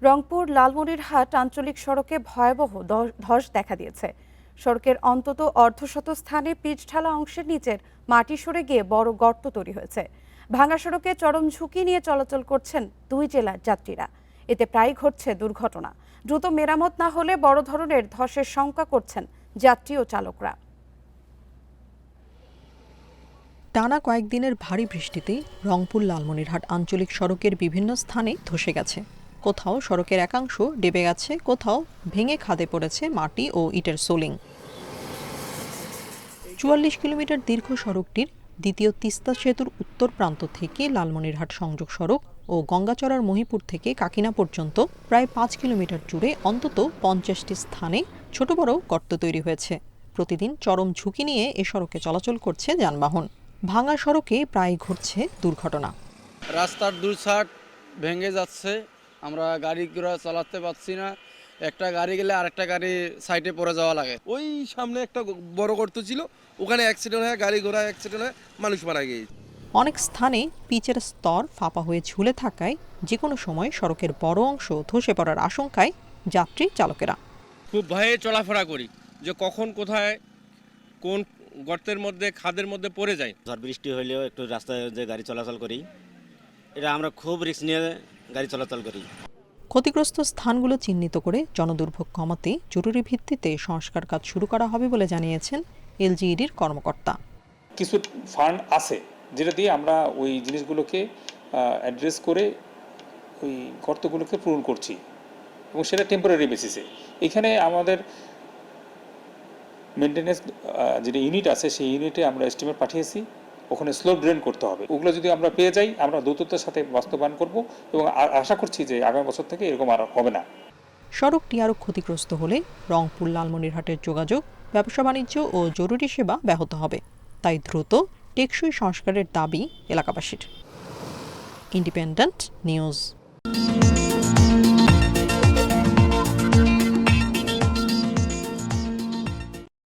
রংপুর লালমনিরহাট আঞ্চলিক সড়কে ভয়াবহ ধস দেখা দিয়েছে। সড়কের অন্তত অর্ধশত স্থানে পিচ ঢালা অংশের নিচের মাটি সরে গিয়ে বড় গর্ত তৈরি হয়েছে। ভাঙা সড়কে চরম ঝুঁকি নিয়ে চলাচল করছেন দুই জেলার যাত্রীরা। এতে প্রায় ঘটছে দুর্ঘটনা। দ্রুত মেরামত না হলে বড় ধরনের ধসের শঙ্কা করছেন যাত্রী ও চালকরা। টানা কয়েকদিনের ভারী বৃষ্টিতে রংপুর লালমনিরহাট আঞ্চলিক সড়কের বিভিন্ন স্থানে ধসে গেছে। কোথাও সড়কের একাংশ ডেবে গেছে, কোথাও ভেঙে খাদে পড়েছে মাটি ও ইটের সোলিং। ৪৪ কিলোমিটার দীর্ঘ সড়কটির দ্বিতীয় তিস্তা সেতুর উত্তর প্রান্ত থেকে লালমনিরহাট সংযোগ সড়ক ও গঙ্গাচড়ার মহিপুর থেকে কাকিনা পর্যন্ত প্রায় ৫ কিলোমিটার জুড়ে অন্তত ৫০টি স্থানে ছোট বড় গর্ত তৈরি হয়েছে। প্রতিদিন চরম ঝুঁকি নিয়ে এ সড়কে চলাচল করছে যানবাহন। ভাঙা সড়কে প্রায় ঘটছে দুর্ঘটনা। রাস্তার দুই সাইড ভেঙে যাচ্ছে, আমরা গাড়ি ঘোড়া চালাতে পারছি না। একটা গাড়ি গেলে আরেকটা গাড়ি সাইডে পড়ে যাওয়া লাগে। ওই সামনে একটা বড় গর্ত ছিল, ওখানে অ্যাক্সিডেন্ট হয়, গাড়ি ঘোড়া অ্যাক্সিডেন্ট হয়, মানুষ মারা গিয়েছে। অনেক স্থানে পিচের স্তর ফাঁপা হয়ে ঝুলে থাকায় যে কোনো সময় সড়কের বড় অংশ ধসে পড়ার আশঙ্কায় যাত্রী চালকেরা। খুব ভয়ে চলাফেরা করি যে কখন কোথায় কোন গর্তের মধ্যে খাদের মধ্যে পড়ে যায়। ঝড় বৃষ্টি হলেও একটু রাস্তায় যে গাড়ি চলাচল করি, এটা আমরা খুব রিস্ক নিয়ে গাড়ি চলাচল করি। ক্ষতিগ্রস্ত স্থানগুলো চিহ্নিত করে জনদুর্ভোগ কমাতে জরুরি ভিত্তিতে সংস্কার কাজ শুরু করা হবে বলে জানিয়েছেন এলজিইডির কর্মকর্তা। কিছু ফান্ড আছে যেটা দিয়ে আমরা ওই জিনিসগুলোকে অ্যাড্রেস করে ওই গর্তগুলোকে পূরণ করছি, এবং সেটা টেম্পোরারি বেসিসে। এখানে আমাদের মেনটেন্যান্স যেটা ইউনিট আছে সেই ইউনিটে আমরা এস্টিমেট পাঠিয়েছি, ওখানে স্লো ড্রেন করতে হবে। ওগুলো যদি আমরা পেয়ে যাই আমরা দ্রুততার সাথে বাস্তবায়ন করব, এবং আশা করছি যে আগামী বছর থেকে এরকম আর হবে না। সড়কটি আরও ক্ষতিগ্রস্ত হলে রংপুর লালমনিরহাটের যোগাযোগ, ব্যবসা বাণিজ্য ও জরুরি সেবা ব্যাহত হবে। তাই দ্রুত টেকসই সংস্কারের দাবি এলাকাবাসীর। Independent news.